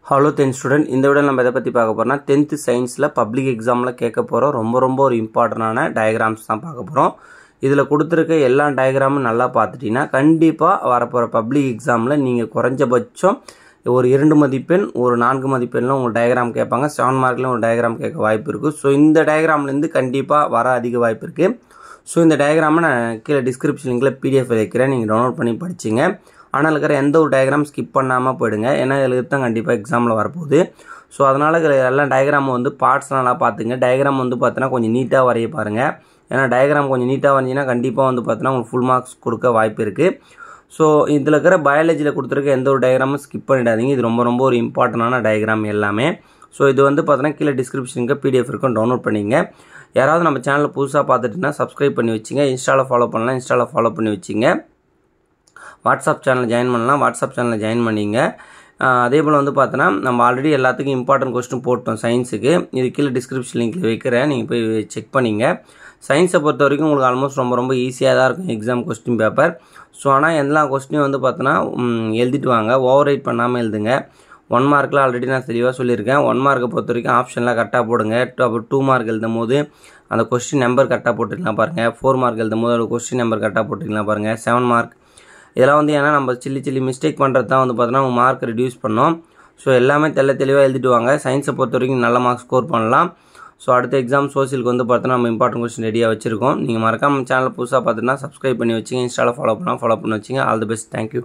Hello 10th student, இந்த video நம்ம எதை பற்றி பார்க்க போகிறோம்னா 10th சயின்ஸில் பப்ளிக் எக்ஸாமில் கேட்க போகிறோம் ரொம்ப ஒரு இம்பார்ட்டண்டான டயக்ராம்ஸ் தான் பார்க்க போகிறோம். இதில் கொடுத்துருக்க எல்லா டயக்ராமும் நல்லா பார்த்துட்டிங்கன்னா கண்டிப்பாக வரப்போகிற பப்ளிக் எக்ஸாமில் நீங்கள் குறைஞ்சபட்சம் ஒரு 2 மதிப்பெண் ஒரு 4 மதிப்பெண்ணில் உங்கள் டயக்ராம் கேட்பாங்க. 7 மார்க்கில் ஒரு டயக்ராம் கேட்க வாய்ப்பு இருக்குது. ஸோ இந்த டயக்ராம்லேருந்து கண்டிப்பாக வர அதிக வாய்ப்பு இருக்குது. ஸோ இந்த டயக்ராமை நான் கீழே டிஸ்கிரிப்ஷன் லிங்கில் PDF வைக்கிறேன், நீங்கள் டவுன்லோட் பண்ணி படிச்சிங்க. ஆனால் இருக்கிற எந்த ஒரு டயக்ராம் ஸ்கிப் பண்ணாமல் போயிடுங்க, ஏன்னா இதில் தான் கண்டிப்பாக எக்ஸாமில் வரப்போகுது. ஸோ அதனால் எல்லாம் டயக்ராம் வந்து பார்ட்ஸ்லாம் நல்லா பார்த்துங்க. டயக்ராம் வந்து பார்த்தீங்கன்னா கொஞ்சம் நீட்டாக வரைய பாருங்கள், ஏன்னா டயக்ராம் கொஞ்சம் நீட்டாக வரைஞ்சிங்கன்னா கண்டிப்பாக வந்து பார்த்தீங்கன்னா உங்களுக்கு ஃபுல் மார்க்ஸ் கொடுக்க வாய்ப்பு இருக்குது. ஸோ இதில் இருக்கிற பயாலஜியில் கொடுத்துருக்க எந்த ஒரு டயக்ராமும் ஸ்கிப் பண்ணிடாதீங்க. இது ரொம்ப ஒரு இம்பார்ட்டண்டான டயக்ராம் எல்லாமே. ஸோ இது வந்து பார்த்தீங்கன்னா கீழே டிஸ்கிரிப்ஷனுக்கு PDF இருக்கும், டவுன்லோட் பண்ணிங்க. யாராவது நம்ம சேனலில் புதுசாக பார்த்துட்டுனா சப்ஸ்கிரைப் பண்ணி வச்சுங்க. இன்ஸ்டாவில் ஃபாலோ பண்ணலாம், இன்ஸ்டாவில் ஃபாலோ பண்ணி வச்சுங்க. வாட்ஸ்அப் சேனலில் ஜாயின் பண்ணலாம், வாட்ஸ்அப் சேனலில் ஜாயின் பண்ணிங்க. அதே போல் வந்து பார்த்தோன்னா நம்ம ஆல்ரெடி எல்லாத்துக்கும் இம்பார்ட்டன்ட் கொஸ்டின் போட்டோம் சயின்ஸுக்கு. இது கீழே டிஸ்கிரிப்ஷன் லிங்கில் வைக்கிறேன், நீங்கள் போய் செக் பண்ணிங்க. சயின்ஸை பொறுத்த வரைக்கும் உங்களுக்கு ஆல்மோஸ்ட் ரொம்ப ஈஸியாக தான் இருக்கும் எக்ஸாம் கொஸ்டின் பேப்பர். ஸோ ஆனால் எல்லா கொஸ்டினும் வந்து பார்த்தோன்னா எழுதிட்டு வாங்க, ஓவர் ரைட் பண்ணாமல் எழுதுங்க. 1 மார்க்கில் ஆல்ரெடி நான் தெளிவாக சொல்லியிருக்கேன். 1 மார்க்கை பொறுத்த வரைக்கும் ஆப்ஷன்லாம் கரெக்டாக போடுங்க. அப்புறம் 2 மார்க் எழுதும் போது அந்த கொஸ்டின் நம்பர் கரெக்டாக போட்டுக்கலாம் பாருங்கள். 4 மார்க் எழுதும் போது அந்த கொஸ்டின் நம்பர் கரெக்டாக போட்டுக்கலாம் பாருங்கள். 7 மார்க் இதெல்லாம் வந்து ஏன்னா நம்ம சில்லி மிஸ்டேக் பண்ணுறது தான் வந்து பார்த்தோன்னா உங்கள் மார்க் ரெடியூஸ் பண்ணோம். ஸோ எல்லாமே தெளிவாக எழுதிட்டு வாங்க. சயின்ஸை பொறுத்த வரைக்கும் நல்ல மார்க் ஸ்கோர் பண்ணலாம். ஸோ அடுத்த எக்ஸாம் சோசியலுக்கு வந்து பார்த்தோன்னா நம்ம இம்பார்ட்டன்ட் கொஸ்டின் ரெடியாக வச்சுருக்கோம். நீங்கள் மறக்காம சேனல் புதுசாக பார்த்துன்னா சப்ஸ்கிரைப் பண்ணி வச்சுங்க, இன்ஸ்டாவில் ஃபாலோ பண்ணி வச்சுங்க. All the best, thank you.